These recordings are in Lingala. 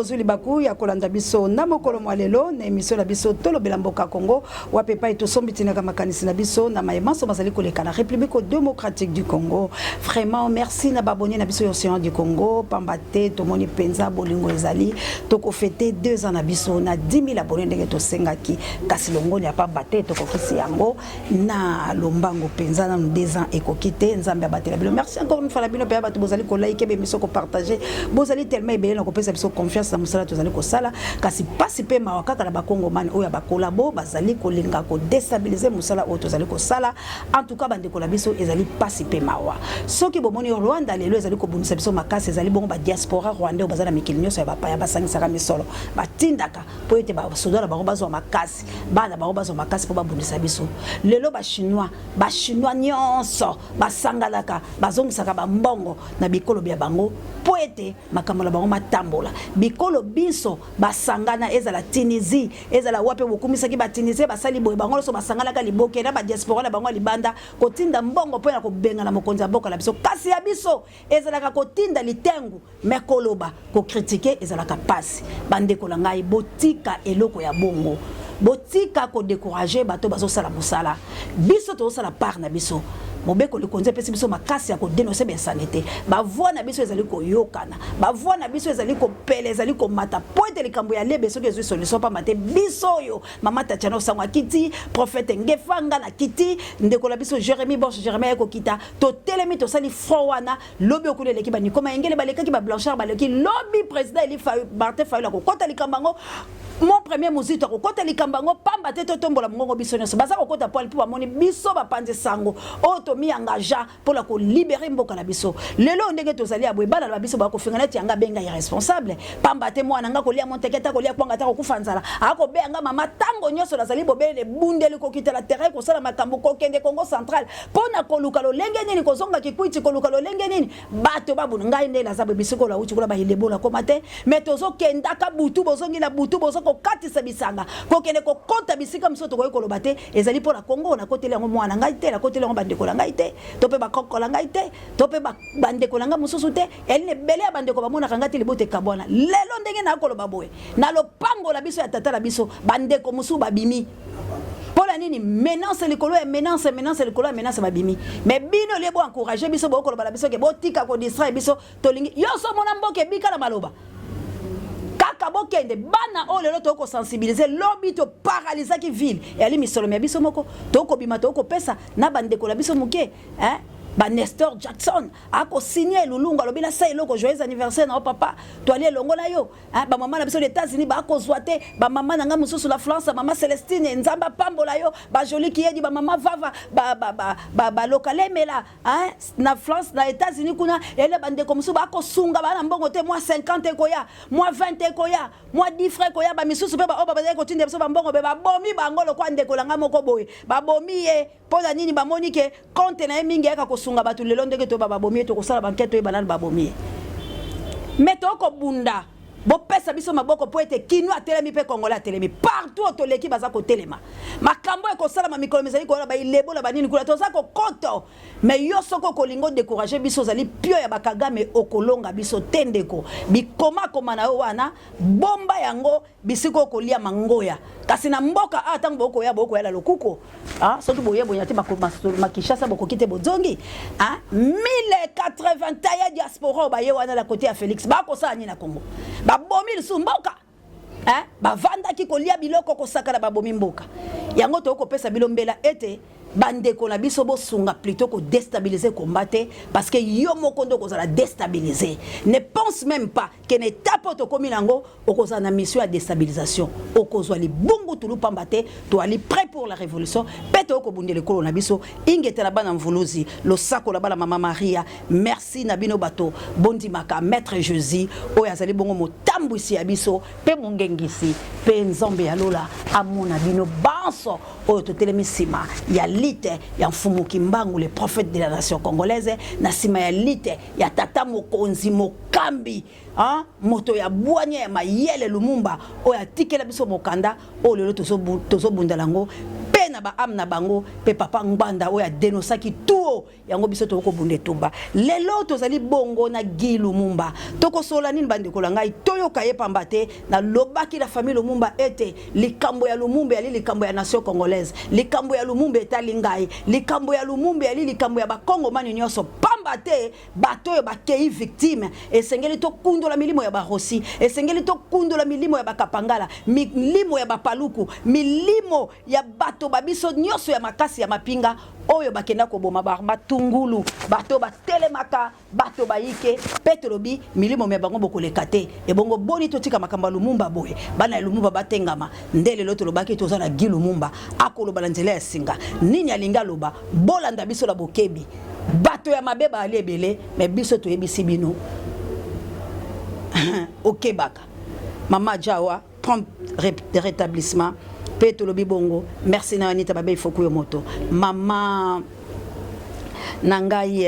bozuli baku ya kolanda biso na mokolo mwalelo na émission na biso tolo belamboka Congo wa pepa et sombiti na makanisi na biso na mayemanso bazali koleka na République démocratique du Congo. Vraiment merci na babonné na biso océan du Congo pambate to moni penza bolingo ezali toko fêter 2 ans na biso na 10 000 abonnés ndenge to sengaki kasi longo ya pambate to kokisi yango na lombango penza na 2 ans ekokite nzambe abatela bilo. Merci encore une fois la bino pe abatu bozali ko like be miso ko partager bozali tellement ebele na kopesa biso confiance na musala tozali ko sala kasi pasi pe mawakaka na bakongo man oya bakolabo bazali kolinga ko déstabiliser musala o tozali ko sala en tout cas bande ko la biso ezali pasi pe mawa soki bomoni Rwanda lelo ezali ko bunisa biso makasi ezali bongo ba diaspora rwandais bazala mikili nyoso ya bapaya basangisaka misolo batindaka po ete ba sodola bango bazwa makasi bana bango bazwa makasi po babundisa biso lelo ba chinois nyonso basangalaka bazongisaka bambongo na bikolo bya bango po ete makambo na bango matambola bikolo biso basangana ezala Tunisie ezala wape bokumisaki ba Tunisie basali boye bango so basangalaka liboke na ba diaspora na bango libanda kotinda mbongo po na kobenga na mokonzi ya boka la biso kasi ya biso ezalaka kotinda litengu mekoloba ko critiquer ezalaka pasi bande ko ngai botika eloko ya bongo botika ko décourager bato bazo sala musala biso to sala par na biso mobeko le konze pesi biso makasi ya ko dénoncer ben sanité ba voix na biso ezali ko yokana ba voix na biso ezali ko pele ezali ko mata pointe likambo ya lebe soki ezwi solution pa mate biso yo mama Tatiana Sangwa kiti prophète ngefanga na kiti ndeko la biso Jérémie Bosch Jérémie ko kita to telemi to sali frowana lobi okule leki bani koma engele baleka ki ba Blanchard baleki lobi président Eli Martin Fayulu ko kota likambango mon premier musito ko kota likambango pamba te to tombola mongo biso nyonso baza ko kota poil po moni biso ba panze sango o mi engagea pour la libérer mboka na biso lelo ndenge tozali abwe bana na biso ba ko fingana ti anga benga irresponsable pamba te mwana nga ko lia monteketa ko lia kwanga ta ko kufanzala ako benga mama tango nyoso nazali bobele bundeli ko kitela terrain ko sala makambo ko kende Congo central pona ko luka lo lenge nini ko zonga kikwiti ko luka lo lenge nini bato babunu ngai nde na zabe bisiko la uti ko la ba hilebola ko mate metozo kenda ka butu bozongi na butu bozoko katisa bisanga ko kende ko konta bisika msoto ko ko lobate ezali pona Congo na kotele ngo mwana ngai te na kotele ngo bande ko la ngai te tope ba kokola ngai te tope ba bande ko langa mususu te elle bele bande ko ba mona kanga te libote kabona lelo ndenge na koloba boye na lopango la biso ya tata la biso bande ko musu babimi pola nini menace likolo ya menace likolo ya menace babimi mais bino lebo encourager biso bo koloba la biso ke botika ko distraire biso tolingi yo so mona mboke bika na maloba kaka bokende bana o lelo to ko sensibiliser lobi to paralyser ki ville et ali misolo me biso moko to ko bima to ko pesa na bande ko la biso muke ba Nestor Jackson ako signer lulunga lobina sa eloko joyeux anniversaire na papa to ali longo na yo ba mama na biso les États-Unis ba ko zoate ba mama na nga mususu la France mama Celestine nzamba pambola yo ba joli ki yedi ba mama vava ba lokale mela na France na États-Unis kuna ele bande ko musu ba ko sunga ba na mbongo te moi 50 koya moi 20 koya moi 10 francs koya ba misusu pe ba o ba ko tinde biso ba mbongo be ba bomi ba ngolo kwa ndeko langa moko boye ba bomi e pola nini ba monike compte na mingi aka sunga batu lelo ndenge to baba bomi to ko sala banquete to banana babomi meto ko bunda bo pesa biso maboko po ete kinu atelemi pe kongola atelemi partout to leki baza ko telema makambo e ko sala ma mikolo mezali ko ba ilebo la banini kula to za ko koto mais yo soko ko lingo décourager biso zali pio ya bakagame okolonga biso tendeko bikoma koma na yo wana bomba yango bisiko ko lia mangoya kasi na mboka atango boko ya la lokuko soki boye boya te makishasa boko kite bozongi 1081 diaspora ba ye wana la côté ya Félix ba ko sa ni na Congo ba bomi sumboka ba vanda ki ko lia biloko ko sakala ba bomi mboka yango to ko pesa bilombela ete bande ko na biso bo sunga plutôt que déstabiliser combattre parce que yo moko ndo ko za déstabiliser ne pense même pas que ne tapote ko milango o ko za na mission à déstabilisation o ko zo li bungu tulu pambate to ali prêt pour la révolution peto ko bundele ko na biso ingete la bana mvuluzi lo sako la bana mama Maria merci na bino bato bondi maka maître Jésus o ya zali bongo motambu isi ya biso pe mungengisi pe nzombe ya lola amona bino banso o to telemisima ya lite ya mfumu kimbangu le prophète de la nation congolaise na sima ya lite ya tata mokonzi mokambi moto ya bwanya ya mayele Lumumba o ya tikela biso mokanda o lelo tozo bundalango pe na ba am na bango pe papa ngbanda oya denosaki tuo yango biso to ko bunde tumba lelo tozali bongo na Guy Lumumba toko sola nini bande ko langai toyo kaye pambate na lobaki la famille Lumumba ete likambo ya Lumumba ali likambo ya nation congolaise likambo ya Lumumba etali ngai likambo ya Lumumba ali likambo ya ba Kongo mani nyonso pambate bato yo bakei victime esengeli to kundola milimo ya ba Rossi esengeli to kundola milimo ya ba Kapangala milimo ya ba Paluku milimo ya bato babiso nyonso ya makasi ya mapinga oyo bakenda ko boma ba matungulu bato ba telemaka bato bayike petrobi milimo me bango bokoleka te e bongo boni to tika makamba Lumumba boye bana Lumumba batengama ndele loto lobaki toza na Guy Lumumba akolo balanzela ya singa nini alinga loba bolanda biso la bokebi bato ya mabeba ali ebele me biso to yebisi bino okebaka mama Jawa prompt rétablissement Peto lobi bongo merci na Anita babe ifoku yo moto mama nangai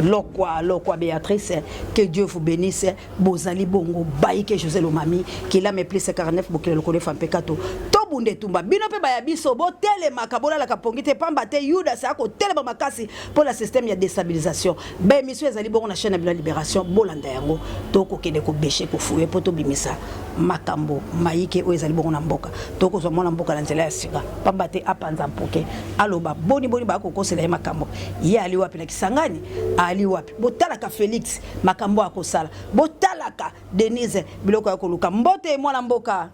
lokwa Béatrice que Dieu vous bénisse bozali bongo baike José Lomami qui a me plus 49 bokele lokole fampekato to bunde tumba bino pe baya biso bo telema kabola la kapongite pamba te Yuda sa ko telema makasi pour la système ya déstabilisation ba émission ezali bongo na chaîne ya libération bolanda yango to ko kende ko bécher ko fouer poto bimisa makambo maike o ezali bongo na mboka to ko zo mona mboka na nzela ya sika pamba te apanza mpoke aloba boni ba ko kosela makambo ye ali wapi na Kisangani ali wapi botalaka Félix makambo akosala botalaka Denise biloko ya koluka mbote mwana mboka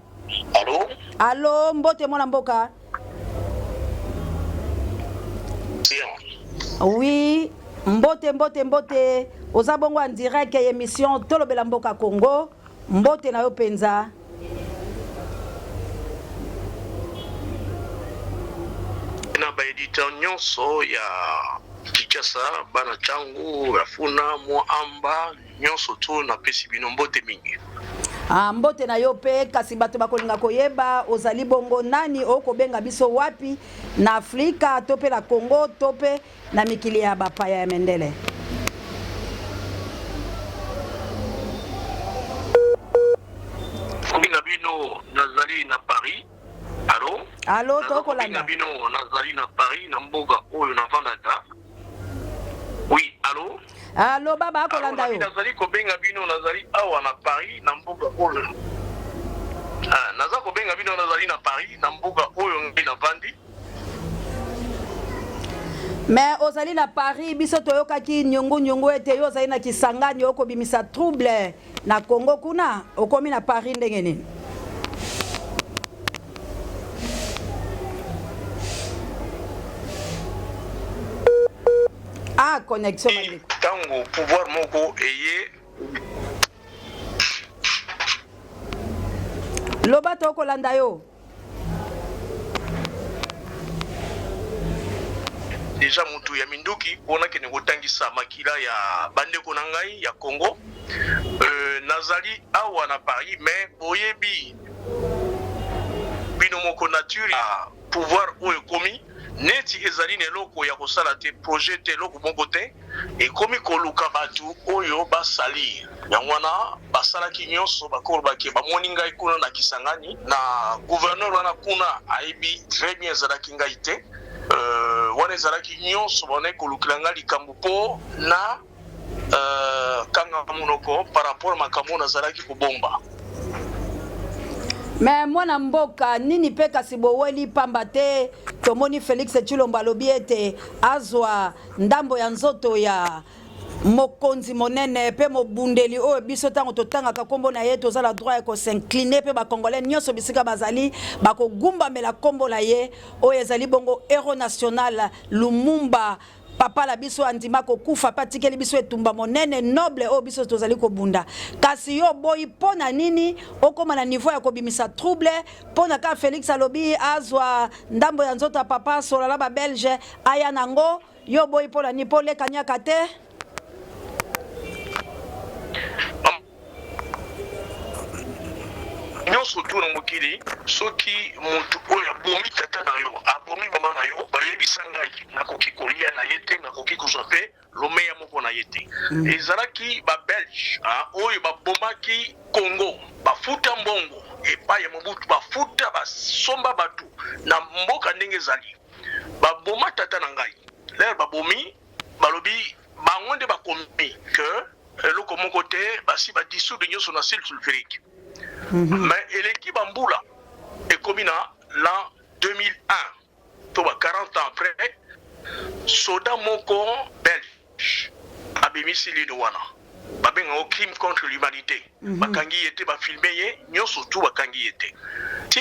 allo mbote mwana mboka oui mbote oza bongo en direct ya émission tolobela mboka Congo mbote na yo penza na ba editeur nyonso ya Kikasa bana changu rafuna moamba nyonso to na pesi bino mbote mingi mbote na yo pe kasi bato bakolinga koyeba ozali bongo nani okobenga biso wapi na Afrika to pe na Congo to pe na mikili ya bapaya ya mendele kobenga bino nazali na Paris allo to ko landa bino nazali na Paris na mboga oyo na vandata oui allo baba ko landa yo nazali kobenga bino nazali awa na Paris na mboga oyo naza kobenga bino nazali na Paris na mboga oyo ngi na vandi mais ozali na Paris biso toyokaki nyongo ete yo ozali na Kisangani okobimisa trouble na Congo kuna okomi na Paris ndenge nini connexion maliko tango pouvoir moko eye loba to kolanda yo deja mutu ya minduki pona kene kotangisa makila ya bandeko na ngai ya Congo nazali awa na Paris mais boyebi bino moko nature ya pouvoir oyo komi neti ezali neloko ya kosala te projet te loko moko te ekomi koluka batu oyo basali yango wana basalaki nyonso bakolobaki bamoni ngai kuna na Kisangani na gouverneur wana kuna ayebi très bien ezalaki ngai te wana ezalaki nyonso bana kolukila ngai likambo mpo na kanga monoko par rapport makambo nazalaki kobomba mais mwana mboka nini pe kasi boweli pamba te tomoni Félix Tshilombo lobi ete azwa ndambo ya nzoto ya mokonzi monene pe mobundeli oyo biso tango totangaka kombo na ye tozala droit ya kosincliner pe bakongolais nyonso bisika bazali bakogumbamela kombo na ye oyo ezali bongo héros national Lumumba papa la biso andima kokufa patikeli biso etumba monene noble o biso tozali kobunda kasi yo boyi pona nini okoma na niveau ya kobimisa trouble pona ka Félix alobi azwa ndambo ya nzoto papa solala ba belge aya nango yo boyi pona ni pole kanyaka te nyonso tu na mokili soki mutu oyo abomi tata na yo abomi mama na yo bayebisa ngai nakoki kolia na ye te nakoki kozwa mpe lomeya moko na ye te ezalaki babelge oyo babomaki Congo bafuta mbongo epai ya Mobutu bafuta basomba bato na mboka ndenge ezali baboma tata na ngai lere babomi balobi bango nde bakomi ke eloko moko te basi badissoudre nyonso na sel sulfurique mais eleki bambula ekomi na l'an 2001 to ba 40 ans après soda moko belge abimisi lino wana babenga crime contre l'humanité bakangi yete bafilme ye nyonso tu bakangi yete ti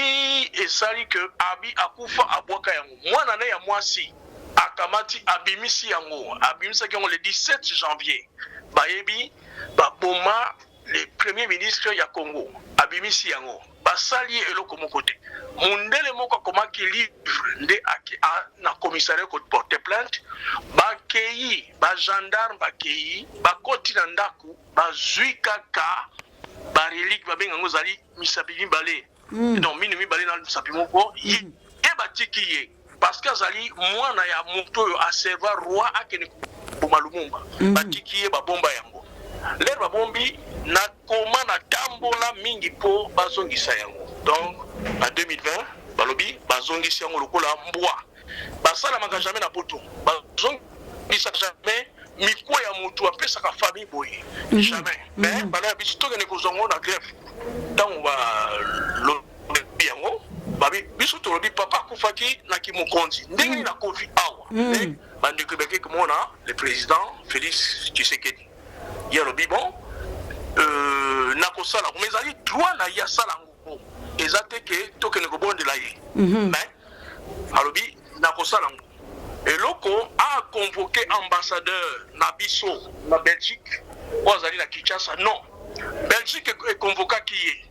esali ke abi akufa abwaka yango mwana na ya mwasi akamati abimisi yango abimisaki yango le 17 janvier bayebi baboma le premier ministre ya Congo abimisi yango basali eloko moko te mundele moko akomaki livre nde na commissariat ko porter plainte bakei ba gendarme bakei bakoti na ndaku bazwi kaka ba relique babenga ngo zali misapi mibale non minimi balé na misapi moko ye batiki ye parce que zali mwana ya moto yo a servir roi akene boma Lumumba batiki ye babomba yango lero babombi na koma na tambola mingi po bazongisa yango donc en 2020 balobi bazongisa yango lokola mbwa basala maka jamais na poto bazongisa jamais mikwa ya mutu apesa ka famille boye jamais mais bana biso tokene kozongo na greffe tango ba lobi yango babi biso tolobi papa kufaki na kimokonzi ndenge na kofi awa bandeko beke komona le président Félix Tshisekedi yalobi bon nakosala ko mezali droit na ya sala ngo ezate ke tokene ko bondela ye mais alobi nakosala ngo eloko a convoqué ambassadeur na biso na Belgique ozali na Kinshasa non Belgique est convoqué qui est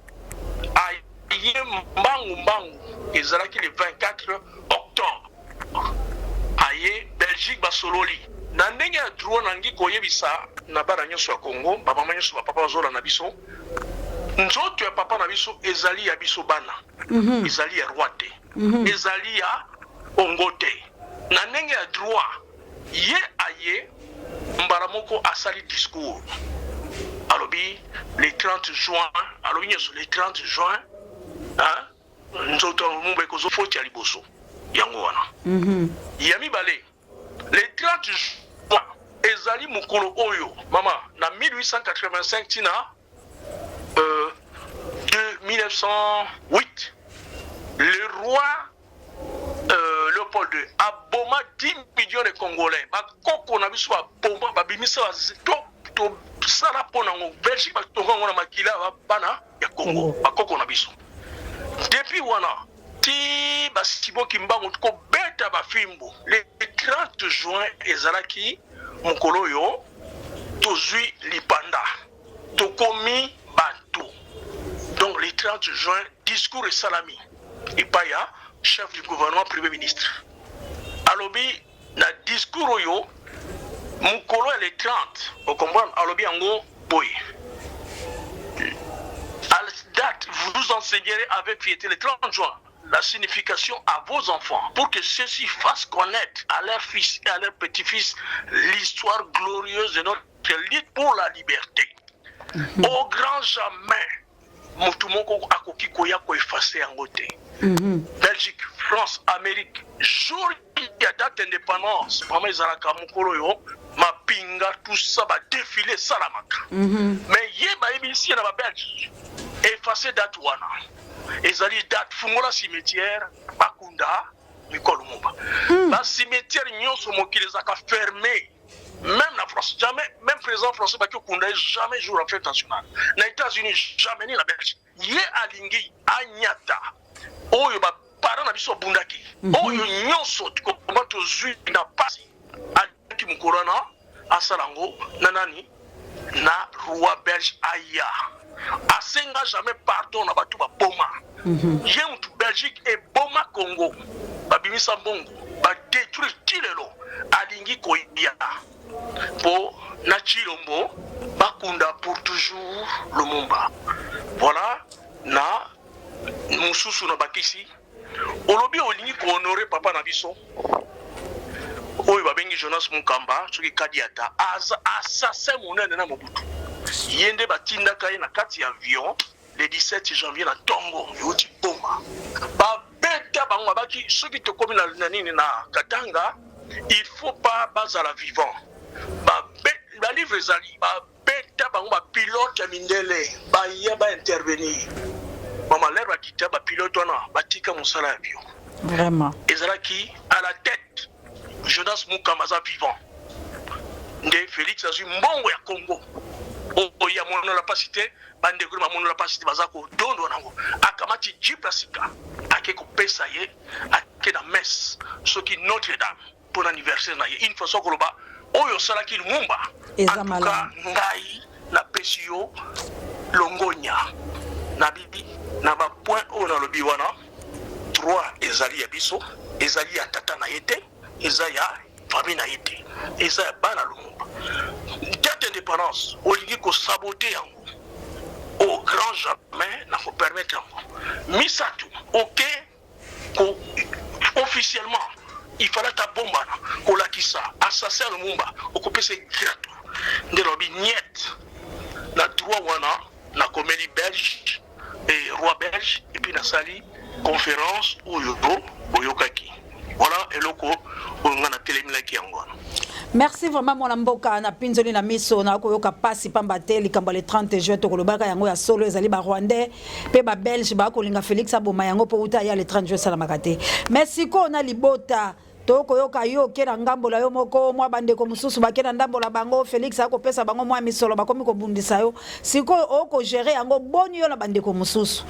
aye mbangu ezalaki le 24 octobre aye Belgique basololi na ndenge ya droit nangi koyebisa na bara nyonso ya Congo bamama nyonso bapapa bazola na biso nzoto ya papa na biso ezali ya biso bana ezali ya roi te ezali ya ongo te na ndenge ya droit ye aye mbara moko asali discours alobi le 30 juin alobi nyonso le 30 juin nzoto mumba ekozo foti ya liboso yango wana ya mibale le 30 juin ezali mokolo oyo mama na 1885 tina de 1908 le roi Léopold II aboma 10 millions de Congolais bakoko na biso aboma babimisa to sala pona ngo Belgique batonga ngona makila bana ya Congo bakoko na biso depuis wana ti basiboki mbango ko beta bafimbo le 30 juin ezalaki mokolo yo tozwi lipanda tokomi bato donc le 30 juin discours et salami et paya chef du gouvernement premier ministre alobi na discours oyo mukolo le 30 au comprendre alobi yango boy à la date vous enseignerez avec fierté le 30 juin la signification à vos enfants pour que ceux-ci fassent connaître à leurs fils et à leurs petits-fils l'histoire glorieuse de notre lutte pour la liberté au grand jamais mutu moko akoki koya ko effacer yango te Belgique, France, Amérique, jour ya date indépendance, vraiment ezalaka mokolo yo mapinga tout ça va défiler salamaka. Mais yeba ici na ba Belge effacer date wana. Ezali date fungola cimetière bakunda mikolo mumba. Ba cimetière nyonso mokili zaka fermé. Même la France, jamais, même président français baki kunda jamais jour en fête nationale. Na États-Unis jamais ni la Belgique. Ye alingi anyata. Oyo ba parents na biso bundaki oyo nyonso tukoma tozwi na pasi alaki mukorana asalango na nani na roi belge aya asenga jamais pardon na batu ba boma ye mutu Belgique et boma Congo babimisa mbongo ba détruire tilelo alingi koya po na Chilombo bakunda pour toujours Lumumba voilà na mususu na bakisi olobi olingi ko honorer papa na biso oyo babengi Jonas Mukamba soki kadi ata assassin monene na Mobutu yende batindaka ye na kati ya avion le 17 janvier na Tongo yoti bomba babeta bango baki soki tokomi na nini na Katanga il faut pas bazala vivant ba livre zali babeta bango ba pilote ya mindele ba ya ba intervenir mama l'air bakita ba pilote wana batika musala avion vraiment ezalaki à la tête Jonas Mukamba za vivant nde Félix azui mbongo ya Congo o ya mono la pasité bande groupe mono la pasité bazako dondo nango akamati jiplasika ake ko pesa ye ake na messe soki Notre Dame pour l'anniversaire na ye une fois sokoloba oyo salaki lumumba ezamala ngai na pesio longonya na bibi na ba point o na lobi wana 3 ezali ya biso ezali ya tata na yete eza ya famille na yete eza ya bana lumumba date indépendance olingi ko saboter yango au grand jamais na ko permettre yango misatu ok ko officiellement il fallait ta bomba ko lakisa assassin lumumba okopesa grato nde lobi niet na droit wana na comédie belge et roi belge et puis na sali conférence oyokaki voilà eloko ngana telemilaki yango. Merci vraiment mon mboka na pinzoli na miso na koyoka pasi pamba te likambo le 30 juin to kolobaka yango ya solo ezali ba rwandais pe ba belge ba kolinga Félix aboma yango po uta ya le 30 juin sala makate. Merci ko na libota to koyoka yo kera ngambo la yo moko mwa bandeko mususu bakena ndambo la bango Félix akopesa bango mwa misolo bakomi ko bundisa yo siko oko gérer yango boni yo na bandeko mususu.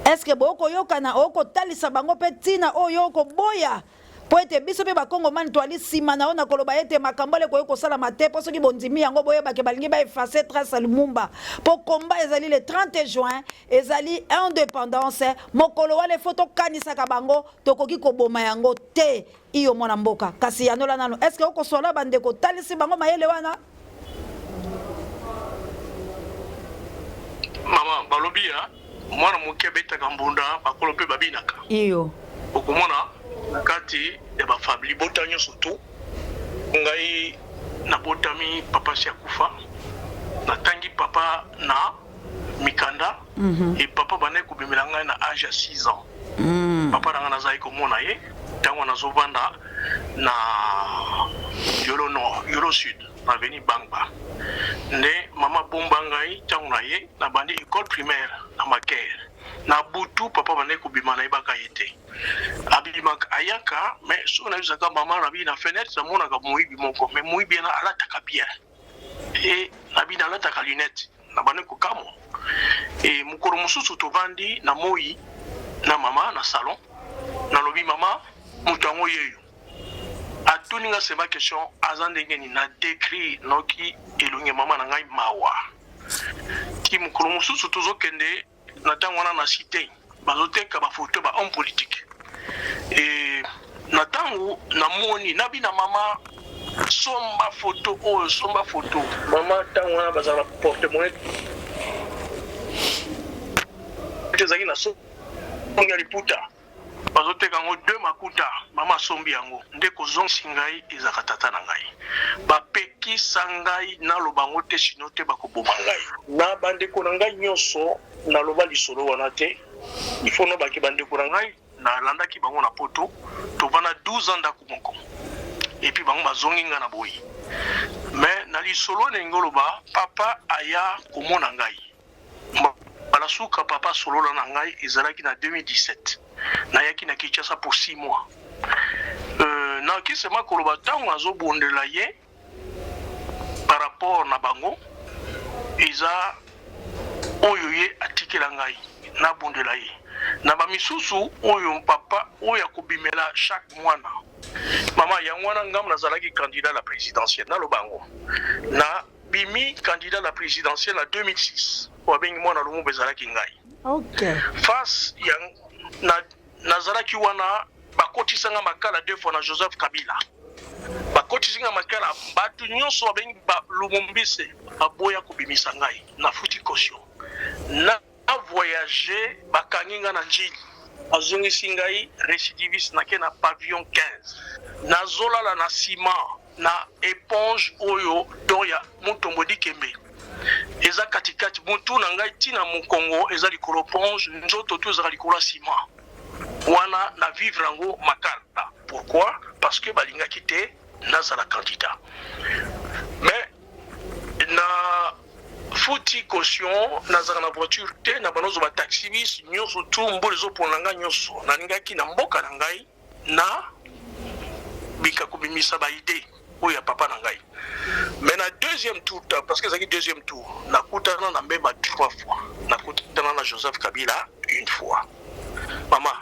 Est-ce que boko yoka na oko talisa bango pe tina oyo ko boya po ete biso pe bakongo mani toali sima na ona koloba ete makambole koyo kosala mate po soki bondimi yango boye bake balingi ba effacer trace Lumumba po combat ezali le 30 juin ezali indépendance mokolo wale photo kanisa ka bango tokoki ko boma yango te iyo mwana mboka kasi yanola nano est-ce que oko sola bande ko talisi bango mayele wana mama balobia mwana mokebe takambunda bakolo pe babinaka iyo okomona kati ya ba family botanyo surtout ngai na botami papa si akufa na tangi papa na mikanda et papa bane ko bimela ngai na âge ya 6 ans papa ranga na zai ko mona ye tango na zovanda na yolo nord yolo sud na veni bangba nde mama bomba ngai tango na ye na bandi école primaire na Maker na butu papa bane ko bimana ibaka yete abimak ayaka mais so na yusaka mama na bi na fenêtre mona ka moyibi moko mais moyibi na alata ka bien et na bi na alata ka lunette na bane ko kamo et mukoro mususu to vandi na moyi na mama na salon na lobi mama mutango yeyo atuninga sema question azandenge ni na décrit noki elunge mama na ngai mawa ki mukoro mususu tozokende na tango wana na cité bazoteka ba photo ba homme politique et na tango na moni na bina mama somba photo mama tango wana bazala porte monnaie tezaki na so ngali puta bazoteka ngo 2 makuta mama sombi yango ndeko zonsi ngai ezaka tata na ngai bapeki sangai na lobango te sino te bakoboma ngai na bandeko na ngai nyonso na loba lisolo wana te il faut no baki bandeko na ngai na landaki bango na poto to vana 12 ans ndako moko et puis bango bazongi nga na boyi mais na lisolo na ngoloba papa aya komona ngai bala suka papa solo na ngai ezalaki na 2017 na yaki na Kinshasa pour 6 mois na kisema koloba tango azobondela ye par rapport na bango eza oyo ye atikela ngai na bondela ye na ba misusu oyo papa oyo akobimela chaque mwana mama ya mwana ngam nazalaki candidat à la présidentielle na lobango na bimi candidat à la présidentielle en 2006 wabengi mwana Lumumba ezalaki ngai okay face ya nazalaki wana bakotisanga makala 2 fois na Joseph Kabila bakotisanga makala batu nyonso wabengi ba Lumumbise aboya kobimisa ngai na futi caution na voyager bakangi nga na njili azongisi ngai récidiviste nake na pavillon 15 nazolala na ciment na éponge oyo doya mutombodi kembe eza katikati mutu na ngai tina mokongo eza likolo éponge nzoto tu ezaka likolo ciment wana na vivre yango makala. Pourquoi? Parce que balingaki te nazala candidat mais na futi caution nazala na voiture te na banozo ba taxi bis nyonso tu mbole zo ponanga nyonso nalingaki na mboka na ngai na bika kubimisa ba idée oya papa na ngai. Mais na deuxième tour parce que zaki deuxième tour nakutana na mbeba 3 fois nakutana na Joseph Kabila une fois. Maman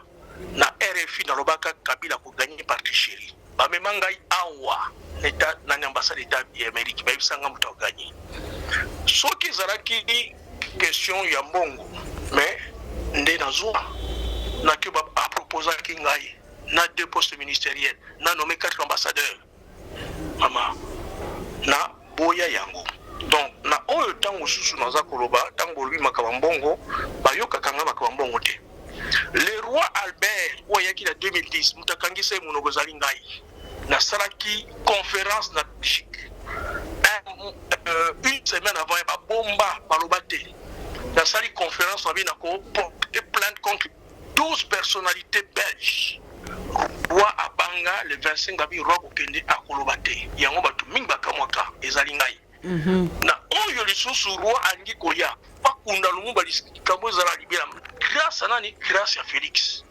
na RFI na lobaka Kabila ko gagner par tricherie ba mema ngai awa l'état na ambassade d'état d'Amérique ba bisanga muto gagner soki zaraki question ya mbongo mais nde nazwa na ke ba proposer ki ngai na 2 postes ministériels na nommé 4 ambassadeurs mama na boya yango. Donc na oyo tango susu naza koloba tango lobi makaba mbongo bayoka kanga makaba mbongo te. Le roi Albert oyaki na 2010 mutakangisa munogo zali ngai na saraki conférence na Belgique une semaine avant ba bomba balobate na sali conférence na binako porter plainte contre 12 personnalités belges. Roi abanga le 25 abi roi kokende akolobate yango batu mingi bakamwaka ezali ngai na oyo lisusu roi angi koya bakunda lumumba likambo ezala libela grâce à nani grâce à Félix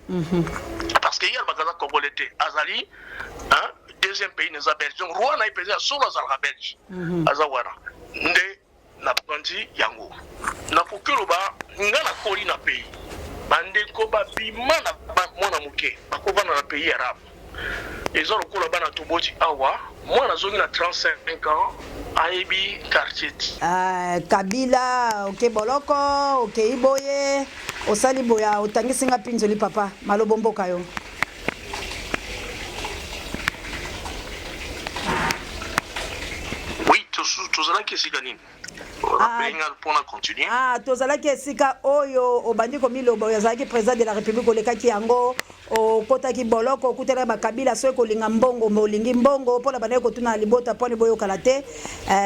parce que hier bakaza congolais azali deuxième pays neza belge donc roi na ipeza solo azala belge azawana nde na pandi yango na pokelo ba ngana koli na pays bandeko babima na mwana muke bakovana na pays arabe eza lokola bana toboti awa mwana zongi na 35 ans ayebi quartier Kabila ok boloko ok iboye osali boya otangisinga pinzoli papa malobo mboka yo. Oui tozalaki esika nini pour continuer. Tozalaki esika oyo obandi komiloba ozalaki président de la République olekaki yango okotaki boloko okutela bakabila soki kolinga mbongo molingi mbongo mpona banaye kotuna libota mpona boyokala te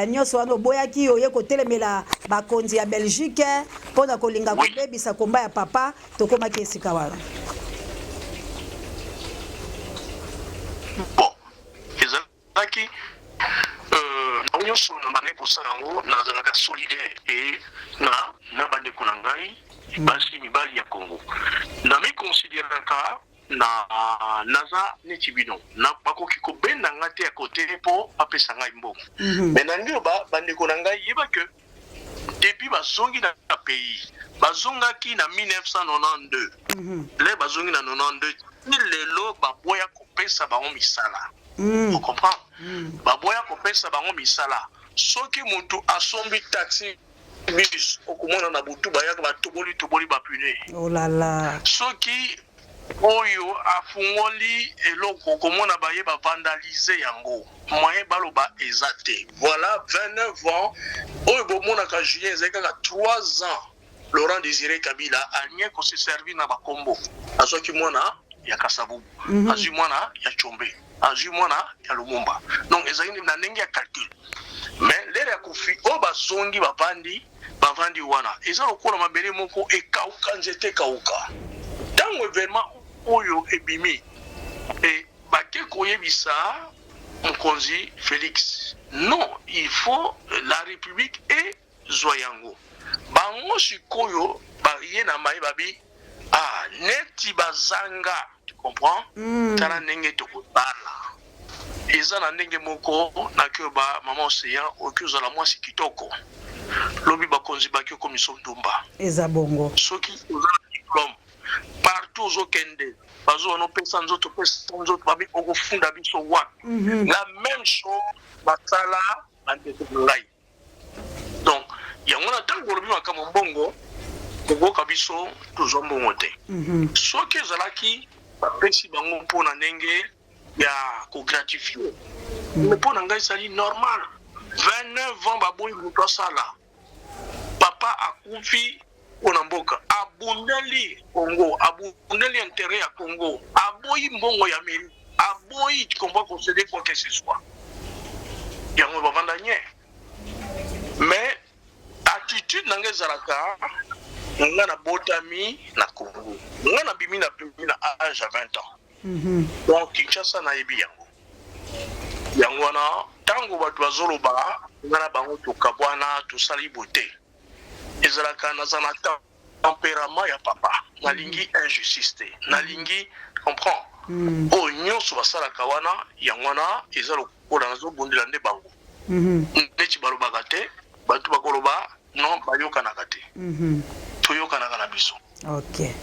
nyonso wana oboyaki oye kotelemela bakonzi ya Belgique mpona kolinga kobebisa komba ya papa tokomaki esika wana. Bon ezalaki nyonso na bandeko kosala yango nazalaka solidaire et na bandeko na ngai basi mibali ya Congo na mikonsideraka na naza neti bino na bakoki kobenda nga te ya kote po apesa ngai mbongo mais na ndio bandeko na ngai yeba que depuis bazongi na pays bazongaki na 1992 le bazongi na 92 lelo baboya kopesa bango misala. Vous comprenez? Baboya kopesa bango misala soki mutu asombi taxi bus okomona na butu bayaka batoboli bapune. Oh là là. Soki oyo afungoli eloko okomona baye ba vandaliser yango moyen baloba ezate. Voilà 29 ans oyo bomona ka Julien ezaka 3 ans Laurent Désiré Kabila a rien qu'on se servi na bakombo asoki mwana ya Kasavubu azu mwana ya Chombe azu mwana ya Lumumba donc ezali na ndenge ya calcul mais lere ya kufi o bazongi bavandi wana eza lokola mabele moko ekauka nzete kauka tango événement oyo ebimi et bake koyebisa Mokonzi Félix non il faut la République et Zoyango bango sikoyo baye na mai babi neti bazanga tu comprends tala ndenge tokobala eza na ndenge moko na ke ba mama océan okiuza la mwasi kitoko lobi bakonzi bakio komiso ndumba eza bongo soki oza diplôme partout ozokende bazo no pesa nzoto babi okufunda biso wa la même chose basala bandeko ngai donc yango na tango lobi makamo mbongo koboka biso tozombongo te soki ezalaki bapesi bango mpona ndenge ya kogratifie mpona ngai ezali normal 29 ans baboyi moto asala papa akufi on mboka abundeli Congo abundeli intérêt à Congo aboyi mbongo ya meri aboyi combat concéder quoi que ce soit yango bavanda nye mais attitude nanga ezalaka nga na botami na Congo nga na bimi na âge à 20 ans donc Kinshasa na yebi yango wana tango bato bazoloba nga na bango tokabwana tosali bote ezalaka nazana tempérament ya papa nalingi injustice te nalingi comprend o nyonso basalaka wana yango wana eza lokola nazobundela nde bango neti balobaka te bato bakoloba non bayokanaka te toyokanaka na biso. Ok.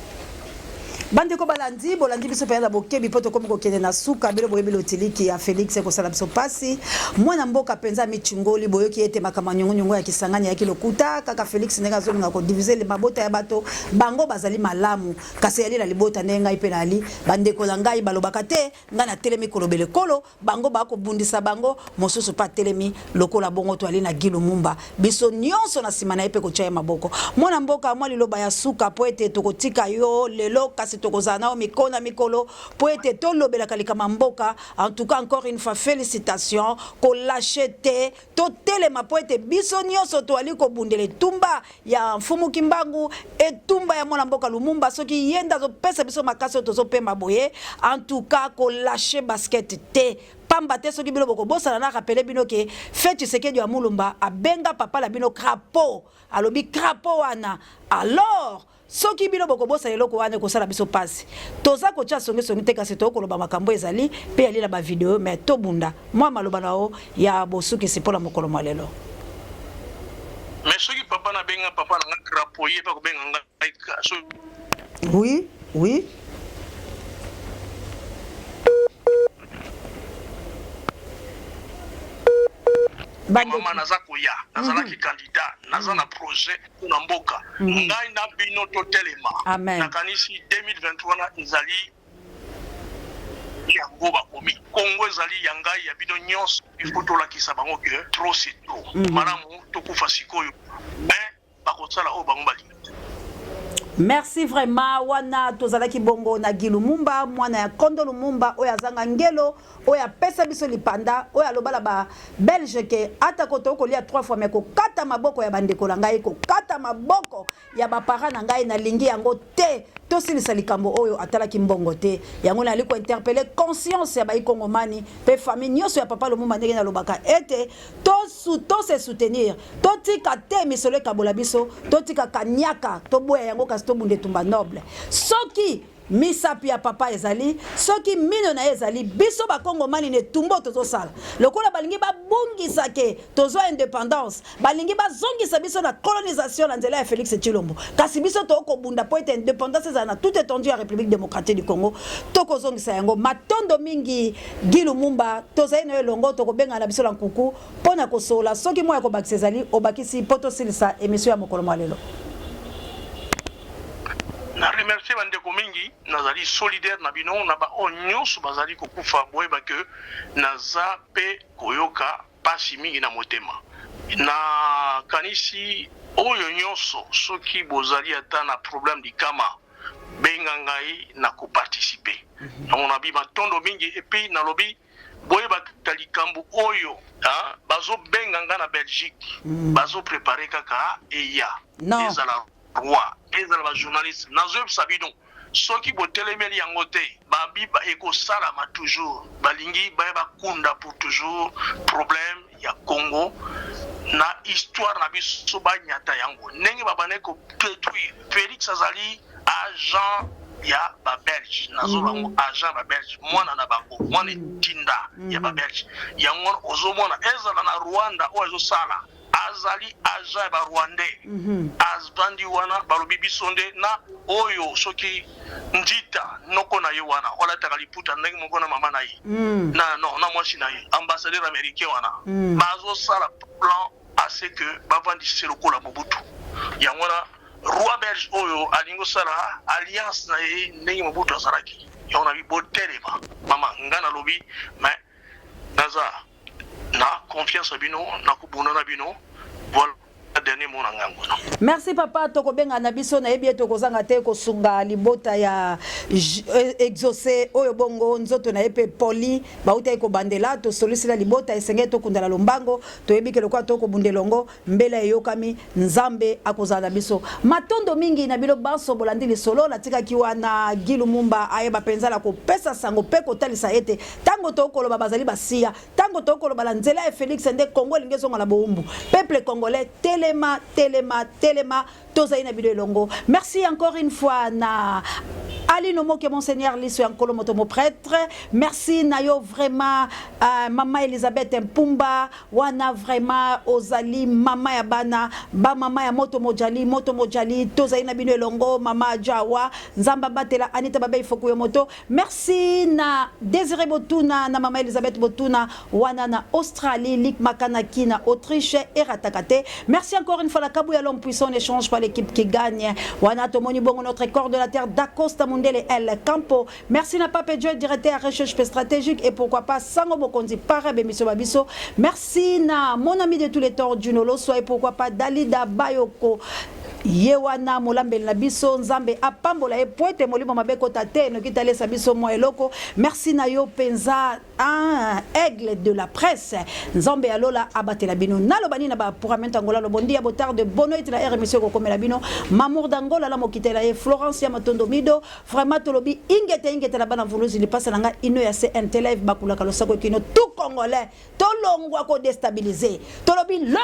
Bandeko balandi bolandi biso pe na bokebi poto komi kokende na suka belo boyebi lotiliki ya Félix ekosala biso pasi mwana mboka penza michungoli boyoki ete makama nyongo ya kisangani ya kilokuta kaka Félix nenga zolinga ko diviser le mabota ya bato bango bazali malamu kasi yali na libota nenga ipe na ali bandeko la ngai balobaka te nga na telemi kolobele kolo bango bako bundisa bango mosusu pa telemi lokola bongo to ali na Gilu Mumba biso nyonso na simana ipe ko chaya maboko mwana mboka mwa liloba ya suka po ete tokotika yo lelo kasi tokozana o mikona mikolo po ete tolobelaka likama mboka en tout cas encore une fois félicitations ko lâcheté to telema po ete biso nyonso to ali ko bundele tumba ya mfumu kimbangu etumba ya mwana mboka Lumumba soki yenda zo pesa biso makasi to zo pemba boye en tout cas ko lâcher basket te pamba te soki bilo boko bosana na rappeler bino ke fête Tshisekedi ya Mulumba abenga papa la bino crapaud alobi crapaud wana alors soki bino boko bosa eloko wana ko sala biso pasi toza ko tcha songe songe te kasi to ko loba makambo ezali pe ali la ba vidéo mais to bunda moi maloba nao ya bosuki sipola mokolo malelo mais soki papa na benga papa na crapaud ye pa ko benga ngai oui oui mama naza koya nazalaki candidat naza na projet na mboka ngai na bino totelema nakanisi 2023 na ezali yango bakomi Congo ezali ya ngai ya bino nyonso ifo tolakisa bango ke trop c'est trop malamu tokufa sikoyo mais bakosala oyo bango balingi. Merci vraiment wana tozalaki bongo na Gilu Mumba mwana ya Kondo Lumumba oya zanga ngelo oya pesa biso lipanda oya lobala ba Belge ke ata koto ko lia 3 fois mais ko kata maboko ya bandeko la ngai ko kata maboko ya ba parents na ngai na lingi yango te to silisa likambo oyo atalaki mbongo te yango na liko interpeller conscience ya ba ikongomani pe famille nyonso ya papa Lumumba ndenge na lobaka ete to se soutenir to tika te misolo kabola biso to tika kanyaka to boya yango to bunde tumba noble soki misapi ya papa ezali soki mino na ezali biso ba kongomani ne tumbo tozo sala lokola balingi ba bungisa ke tozo indépendance balingi ba zongisa biso na colonisation na nzela ya Félix Tshilombo kasi biso to ko bunda po ete indépendance ezana tout étendu ya République démocratique du Congo to ko zongisa yango matondo mingi Gilu Mumba toza ino elongo to ko benga na biso la nkuku pona ko sola soki moya ko bakisa ezali obakisi poto silisa émission ya mokolo malelo. Na remercier bandeko mingi nazali solidaire na bino na ba nyonso bazali kokufa boyeba ke naza pe koyoka pasi mingi na motema na kanisi oyo nyonso soki bozali ata na problème dikama benga ngai na ko participer on a bi matondo mingi et puis na lobi boyeba talikambu oyo bazo benga nga na Belgique bazo préparer kaka eya ezala roi ezala ba journaliste nazo sabino soki botelemeli yango te babiba ekosalama toujours balingi ba kunda pour toujours problème ya Congo na histoire na biso banyata yango ndenge babane ko détruire Félix azali agent ya ba Belge nazo bango agent ba Belge mwana na bango mwana tinda ya ba Belge yango ozomona ezala na Rwanda ozo sala azali agent ba Rwandais azbandi wana balobi bisonde na oyo soki ndita noko na ye wana ola takaliputa ndenge moko na mama na ye na mwasi na ye ambassadeur américain wana bazo sala plan à ce que bavandi selokola Mobutu yango na roi belge oyo alingo sala alliance na ye ndenge Mobutu azalaki yango na bibotelema mama ngana lobi mais naza na confiance bino na kubuna na bino voilà dernier mot nangango. Merci papa tokobenga na biso na yebi tokozanga te ko sunga libota ya exaucé oyo bongo nzoto na yepe poli bauta ko bandela to solisila libota esenge to kundala lombango to yebi ke lokwa to ko bundelongo mbela yokami nzambe akozala biso matondo mingi na bilo baso bolandili solo la tika kiwa na Gilu Mumba ayeba penzala ko pesa sango pe ko talisa ete tango to ko loba bazali basia tango to ko loba nzela e Félix Ndé Congo lingezo ngala boumbu peuple congolais telema tozaina bido elongo. Merci encore une fois na Ali Nomo que monseigneur Liso Yankolo Motomo prêtre. Merci Nayo vraiment maman Elisabeth Mpumba wana vraiment Ozali mama ya bana ba mama ya Moto Mojali tozaina bido elongo mama Jawa Nzamba Batela Anita Babe Fokuyo Moto. Merci na Désiré Botuna na mama Elisabeth Botuna wana na Australie Lik Makanaki na Autriche et Ratakate. Merci encore une fois la Kabouya l'homme puissant n'échange pas l'équipe qui gagne. Wana Tomoni Bongo notre coordonnateur d'Acosta Mundele El Campo. Merci na Pape Joy directeur recherche stratégique et pourquoi pas Sango Bokonzi Parabe Monsieur Babiso. Merci na mon ami de tous les temps Junolo soit et pourquoi pas Dalida Bayoko. Yewana molambel na biso nzambe apambola e poete molimo mabeko tate no kitale sa biso mo eloko. Merci na yo penza un aigle de la presse nzambe alola abatela bino nalobani na ba pour amenta ngola lo bondi ya botard de bono itla RMC ko komela bino mamour d'angola la mokitela e Florence ya matondo mido vraiment tolobi ingete la bana vuluzi li passa nga ino ya CNT live bakula kalo sako kino tout congolais to longwa ko déstabiliser tolobi le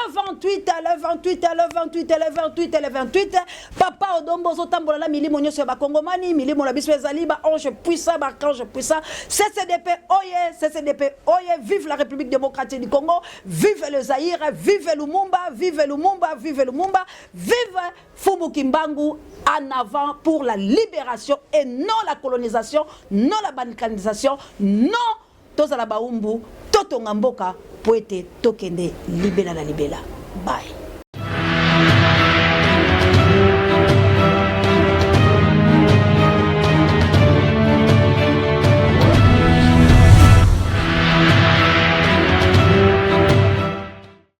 28 papa odombo zotambola la milimo nyoso ba kongomani milimo la biso ezali ba ange puissant ba archange puissant CCDP oye vive la République démocratique du Congo vive le Zaïre vive Lumumba vive Fumu Kimbangu en avant pour la libération et non la colonisation non la balkanisation non tozala baumbu totonga mboka poete tokende libela bye.